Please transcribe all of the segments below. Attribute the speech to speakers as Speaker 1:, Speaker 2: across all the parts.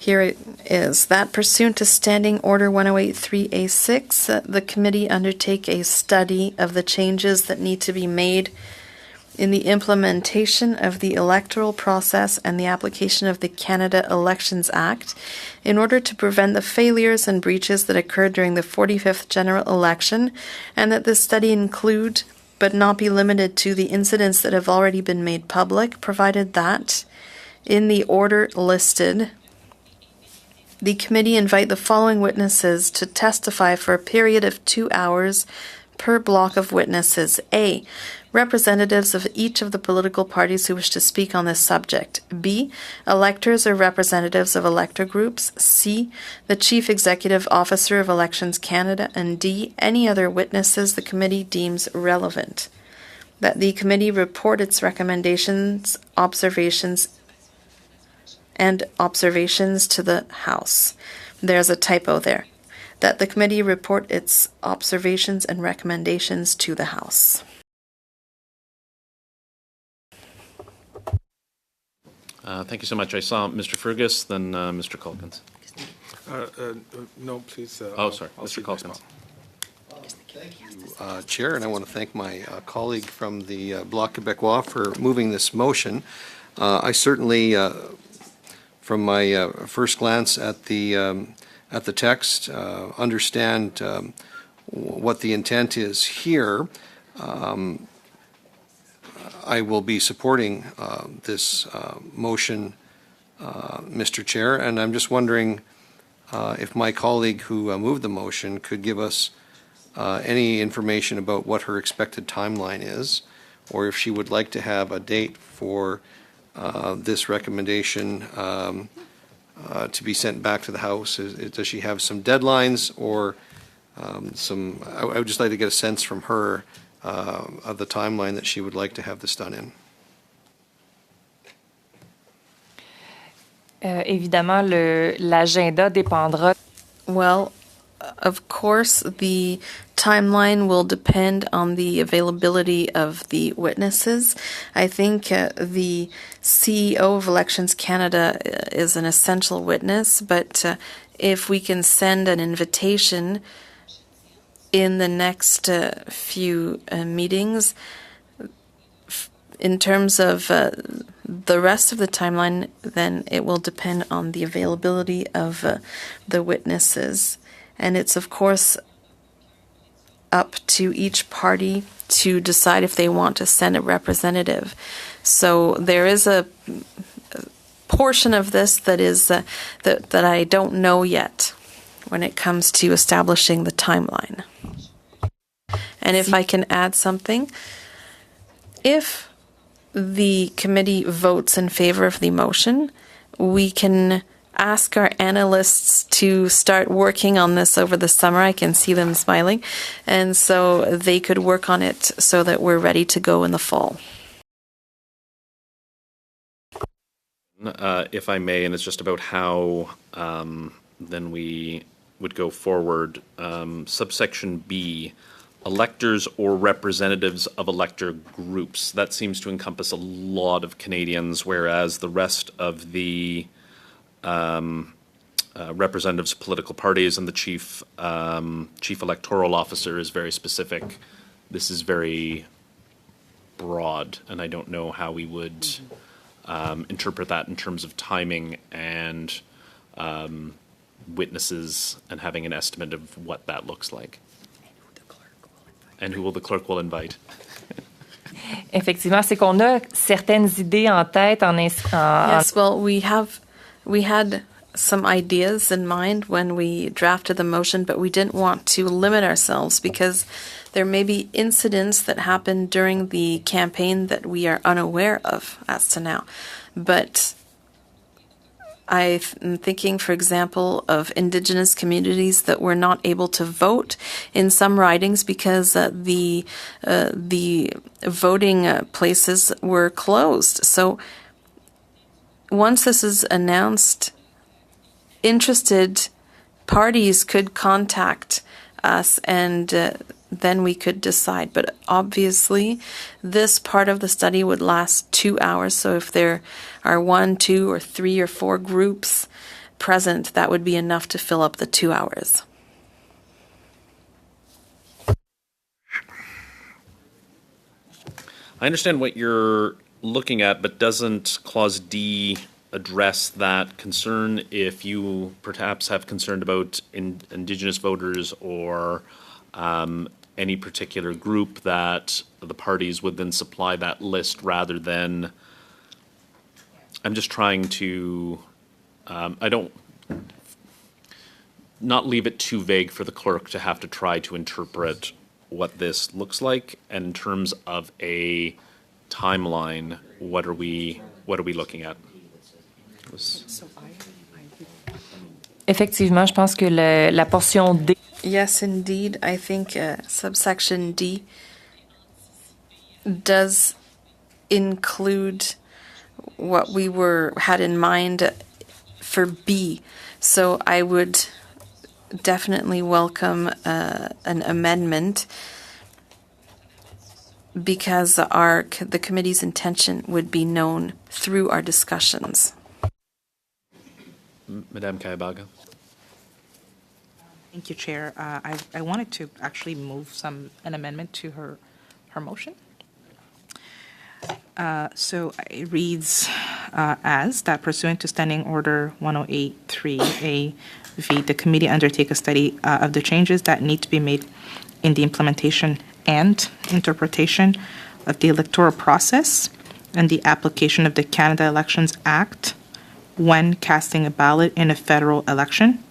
Speaker 1: Here it is. That pursuant to Standing Order 1083A6, the committee undertake a study of the changes that need to be made in the implementation of the electoral process and the application of the Canada Elections Act in order to prevent the failures and breaches that occurred during the 45th general election, and that this study include, but not be limited to, the incidents that have already been made public, provided that, in the order listed, the committee invite the following witnesses to testify for a period of 2 hours per block of witnesses. A. Representatives of each of the political parties who wish to speak on this subject. B. Electors or representatives of elector groups. C. The Chief Executive Officer of Elections Canada. And D. Any other witnesses the committee deems relevant. That the committee report its recommendations, observations to the House. There's a typo there. That the committee report its observations and recommendations to the House.
Speaker 2: Thank you so much. I saw Mr. Fergus, then Mr. Calkins.
Speaker 3: No, please.
Speaker 2: Sorry, Mr. Calkins.
Speaker 4: Thank you, Chair, and I want to thank my colleague from the Bloc Québécois for moving this motion. I certainly, from my first glance at the text, understand what the intent is here. I will be supporting this motion, Mr. Chair, and I'm just wondering if my colleague who moved the motion could give us any information about what her expected timeline is, or if she would like to have a date for this recommendation to be sent back to the House. Does she have some deadlines or I would just like to get a sense from her of the timeline that she would like to have this done in.
Speaker 5: Évidemment, l'agenda dépendra.
Speaker 1: Well, of course, the timeline will depend on the availability of the witnesses. I think the CEO of Elections Canada is an essential witness, but if we can send an invitation in the next few meetings, in terms of the rest of the timeline, then it will depend on the availability of the witnesses. And it's, of course, up to each party to decide if they want to send a representative. So there is a portion of this that is that I don't know yet when it comes to establishing the timeline. And if I can add something, if the committee votes in favor of the motion, we can ask our analysts to start working on this over the summer. I can see them smiling. And so they could work on it so that we're ready to go in the fall.
Speaker 2: If I may, and it's just about how then we would go forward. Subsection B, electors or representatives of elector groups. That seems to encompass a lot of Canadians, whereas the rest of the representatives of political parties and the chief electoral officer is very specific. This is very broad, and I don't know how we would interpret that in terms of timing and witnesses and having an estimate of what that looks like. And who will the clerk will invite?
Speaker 5: Effectivement, c'est qu'on a certaines idées en tête
Speaker 1: Yes, well, we had some ideas in mind when we drafted the motion, but we didn't want to limit ourselves because there may be incidents that happen during the campaign that we are unaware of as to now. But I'm thinking, for example, of Indigenous communities that were not able to vote in some ridings because the voting places were closed. So once this is announced, interested parties could contact us and then we could decide. But obviously, this part of the study would last 2 hours. So if there are 1, 2, or 3 or 4 groups present, that would be enough to fill up the 2 hours.
Speaker 2: I understand what you're looking at, but doesn't Clause D address that concern if you perhaps have concern about Indigenous voters or any particular group that the parties would then supply that list rather than, I'm just trying to, I don't, not leave it too vague for the clerk to have to try to interpret what this looks like, and in terms of a timeline, what are we looking at?
Speaker 5: Effectivement, je pense que la portion D
Speaker 1: Yes, indeed. I think subsection D does include what we had in mind for B. So I would definitely welcome an amendment, because the committee's intention would be known through our discussions.
Speaker 2: Madame Kayabaga?
Speaker 6: Thank you, Chair. I wanted to actually move an amendment to her motion. So it reads as that pursuant to Standing Order 108.3 AV, the committee undertake a study of the changes that need to be made in the implementation and interpretation of the electoral process and the application of the Canada Elections Act when casting a ballot in a federal election,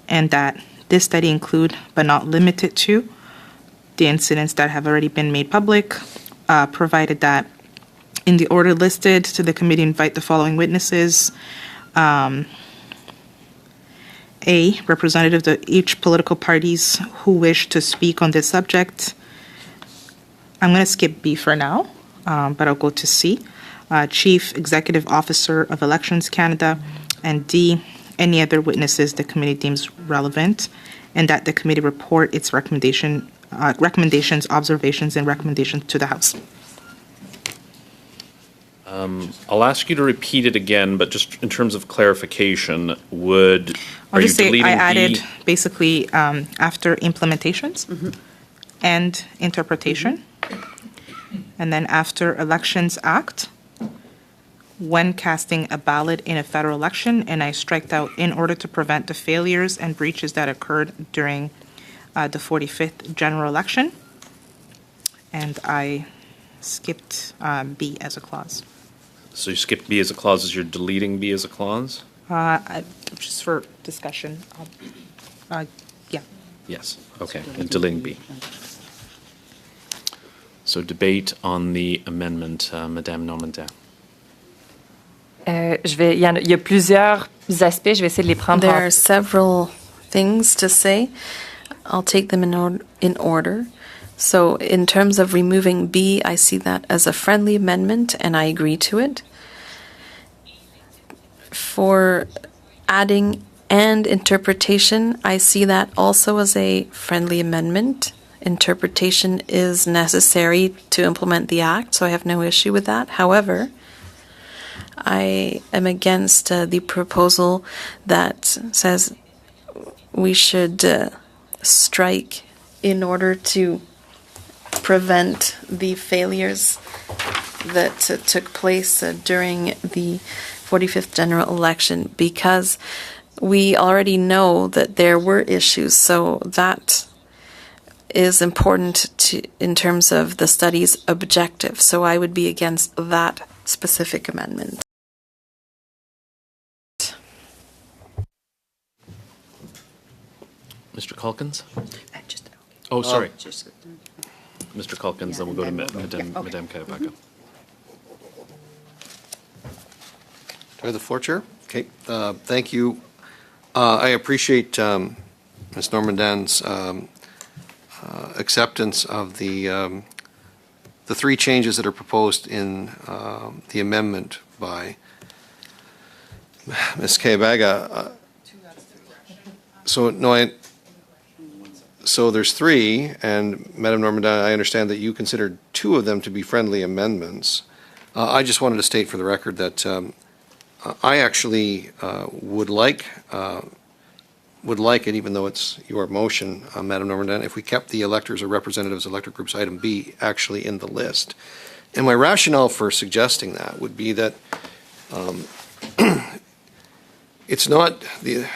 Speaker 6: and that this study include, but not limited to, the incidents that have already been made public, provided that in the order listed to the committee invite the following witnesses. A, representatives of each political parties who wish to speak on this subject. I'm going to skip B for now, but I'll go to C. Chief Executive Officer of Elections Canada, and D, any other witnesses the committee deems relevant, and that the committee report its recommendations, observations, and recommendations to the House.
Speaker 2: I'll ask you to repeat it again, but just in terms of clarification,
Speaker 6: I'll just say I added basically after implementations and interpretation, and then after Elections Act, when casting a ballot in a federal election, and I striked out in order to prevent the failures and breaches that occurred during the 45th general election, and I skipped B as a clause.
Speaker 2: So you skipped B as a clause, as you're deleting B as a clause?
Speaker 6: Just for discussion. Yeah.
Speaker 2: Yes, okay, and deleting B. So debate on the amendment, Madame Normandin.
Speaker 5: il y a plusieurs aspects, je vais essayer de les prendre
Speaker 1: There
Speaker 5: en
Speaker 1: are several things to say. I'll take them in order. So in terms of removing B, I see that as a friendly amendment, and I agree to it. For adding and interpretation, I see that also as a friendly amendment. Interpretation is necessary to implement the act, so I have no issue with that. However, I am against the proposal that says we should strike in order to prevent the failures that took place during the 45th general election, because we already know that there were issues, so that is important in terms of the study's objective. So I would be against that specific amendment.
Speaker 2: Mr. Calkins? Oh, sorry. Mr. Calkins, then we'll go to Madame Kayabaga.
Speaker 4: Do I have the floor, Chair? Okay, thank you. I appreciate Ms. Normandin's acceptance of the three changes that are proposed in the amendment by Ms. Kayabaga. So there's three, and Madame Normandin, I understand that you considered two of them to be friendly amendments. I just wanted to state for the record that I actually would like it, even though it's your motion, Madam Normandin, if we kept the electors or representatives elector groups item B actually in the list. And my rationale for suggesting that would be that it's not the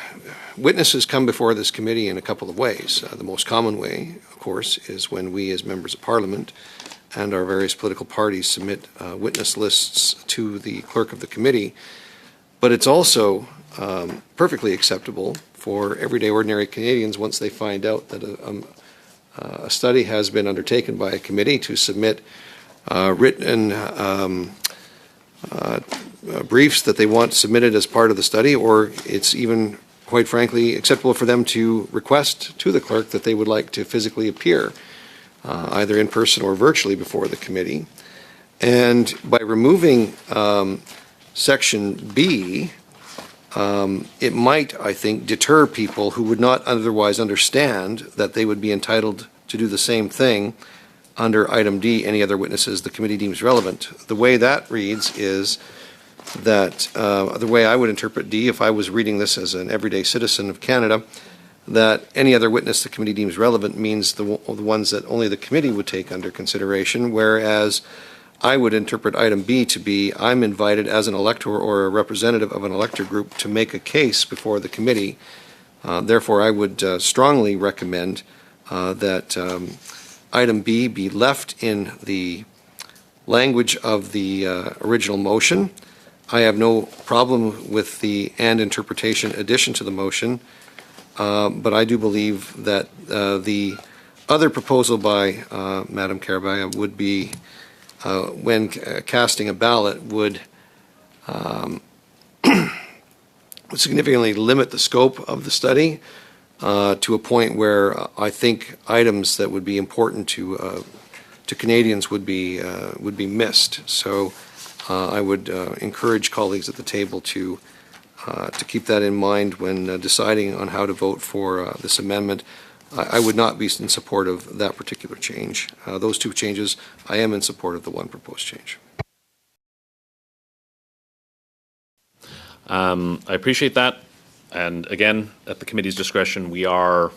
Speaker 4: witnesses come before this committee in a couple of ways. The most common way, of course, is when we as members of Parliament and our various political parties submit witness lists to the clerk of the committee. But it's also perfectly acceptable for everyday ordinary Canadians, once they find out that a study has been undertaken by a committee, to submit written briefs that they want submitted as part of the study, or it's even, quite frankly, acceptable for them to request to the clerk that they would like to physically appear, either in person or virtually, before the committee. And by removing Section B, it might, I think, deter people who would not otherwise understand that they would be entitled to do the same thing under item D, any other witnesses the committee deems relevant. The way that reads is that, the way I would interpret D, if I was reading this as an everyday citizen of Canada, that any other witness the committee deems relevant means the ones that only the committee would take under consideration, whereas I would interpret item B to be, I'm invited as an elector or a representative of an elector group to make a case before the committee. Therefore, I would strongly recommend that item B be left in the language of the original motion. I have no problem with the "and" interpretation addition to the motion, but I do believe that the other proposal by Madam Carabaya would be, when casting a ballot, would significantly limit the scope of the study to a point where I think items that would be important to Canadians would be missed. So I would encourage colleagues at the table to keep that in mind when deciding on how to vote for this amendment. I would not be in support of that particular change. Those two changes, I am in support of the one proposed change.
Speaker 2: I appreciate that. And again, at the committee's discretion, we are,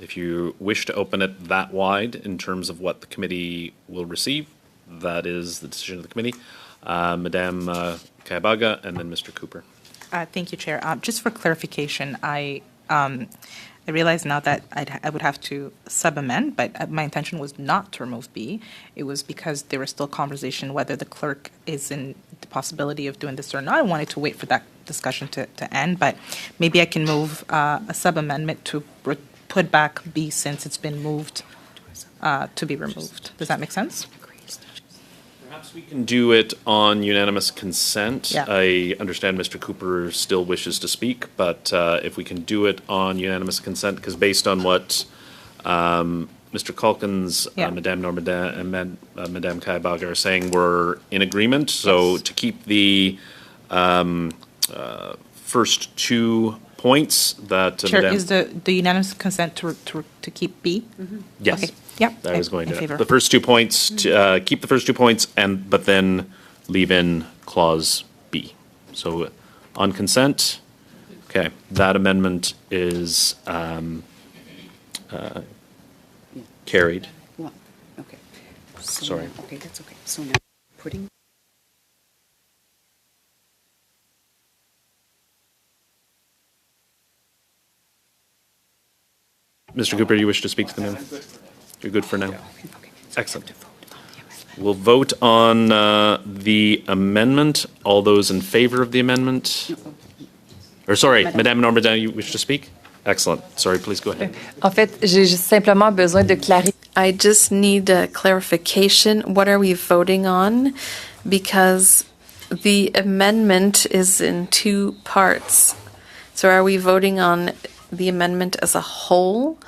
Speaker 2: if you wish to open it that wide in terms of what the committee will receive, that is the decision of the committee. Madame Kayabaga and then Mr. Cooper.
Speaker 6: Thank you, Chair. Just for clarification, I realize now that I would have to sub-amend, but my intention was not to remove B. It was because there was still conversation whether the clerk is in the possibility of doing this or not. I wanted to wait for that discussion to end, but maybe I can move a sub-amendment to put back B since it's been moved to be removed. Does that make sense?
Speaker 2: Perhaps we can do it on unanimous consent.
Speaker 6: Yeah.
Speaker 2: I understand Mr. Cooper still wishes to speak, but if we can do it on unanimous consent, because based on what Mr. Calkins,
Speaker 6: Yeah.
Speaker 2: Madame Normandin, and Madame Kayabaga are saying, we're in agreement. So
Speaker 6: Yes.
Speaker 2: to keep the first 2 points that
Speaker 6: Chair,
Speaker 2: Madame...
Speaker 6: is the unanimous consent to keep B?
Speaker 2: Yes.
Speaker 6: Okay. Yeah.
Speaker 2: I was going
Speaker 6: in
Speaker 2: to,
Speaker 6: favor.
Speaker 2: the first 2 points, to, keep the first 2 points, but then leave in clause B. So on consent, okay, that amendment is carried.
Speaker 7: Well, okay. So
Speaker 2: Sorry.
Speaker 7: now- Okay, that's okay. So now, putting,
Speaker 2: Mr. Cooper, you wish to speak to the amendment? You're good for now?
Speaker 7: okay. So
Speaker 2: Excellent.
Speaker 7: we have to vote on the amendment.
Speaker 2: We'll vote on the amendment. All those in favor of the amendment? Or sorry, Madame Normandin, you wish to speak? Excellent. Sorry, please go ahead.
Speaker 5: En fait, j'ai juste simplement besoin de clarifier.
Speaker 1: I just need a clarification. What are we voting on? Because the amendment is in 2 parts. So are we voting on the amendment as a whole?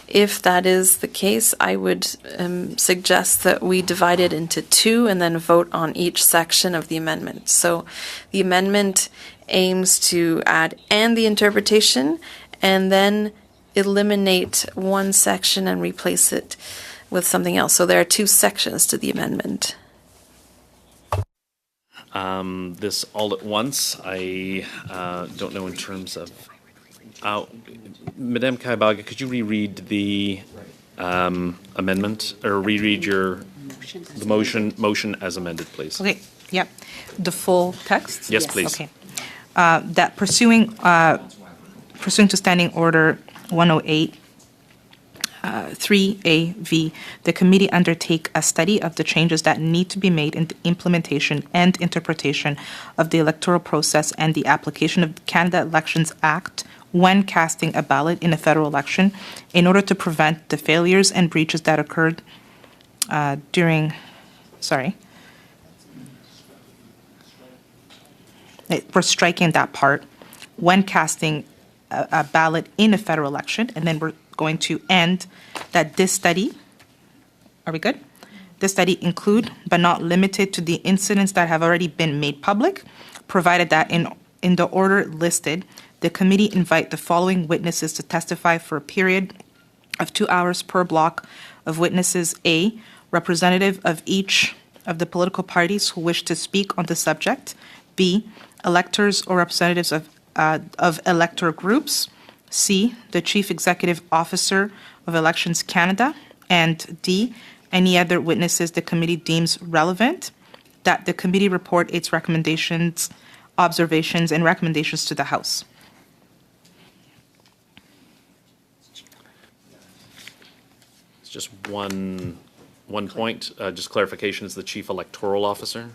Speaker 1: If that is the case, I would suggest that we divide it into 2 and then vote on each section of the amendment. So the amendment aims to add "and" the interpretation, and then eliminate one section and replace it with something else. So there are 2 sections to the amendment.
Speaker 2: this all at once. I don't know in terms of, Madame Kaibaga, could you reread the amendment, or reread the motion as amended, please?
Speaker 6: Okay, yep. The full text?
Speaker 2: Yes, please.
Speaker 6: Okay. That pursuant to Standing Order 108, 3AV, the committee undertake a study of the changes that need to be made in the implementation and interpretation of the electoral process and the application of the Canada Elections Act when casting a ballot in a federal election in order to prevent the failures and breaches that occurred we're striking that part, when casting a ballot in a federal election, and then we're going to end that this study, are we good? This study include, but not limited to, the incidents that have already been made public, provided that in the order listed, the committee invite the following witnesses to testify for a period of 2 hours per block of witnesses. A, representative of each of the political parties who wish to speak on the subject. B, electors or representatives of elector groups. C, the Chief Executive Officer of Elections Canada. And D, any other witnesses the committee deems relevant, that the committee report its recommendations, observations, and recommendations to the House.
Speaker 2: It's just one point, just clarification, is the Chief Electoral Officer?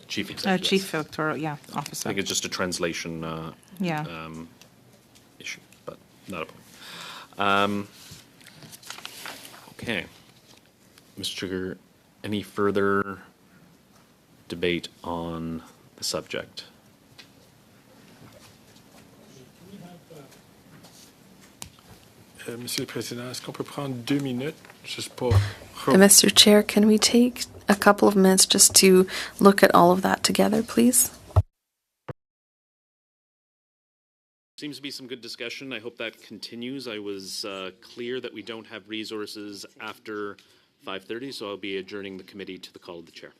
Speaker 2: Chief Executive.
Speaker 6: Chief Electoral, yeah,
Speaker 2: I
Speaker 6: Officer.
Speaker 2: think it's just a translation
Speaker 6: Yeah.
Speaker 2: issue, but not a problem. Okay. Mr. Trigger, any further debate on the subject?
Speaker 3: Monsieur le Président, est-ce qu'on peut prendre 2 minutes juste pour...
Speaker 1: Mr. Chair, can we take a couple of minutes just to look at all of that together, please?
Speaker 2: Seems to be some good discussion. I hope that continues. I was clear that we don't have resources after 5:30, so I'll be adjourning the committee to the call of the chair.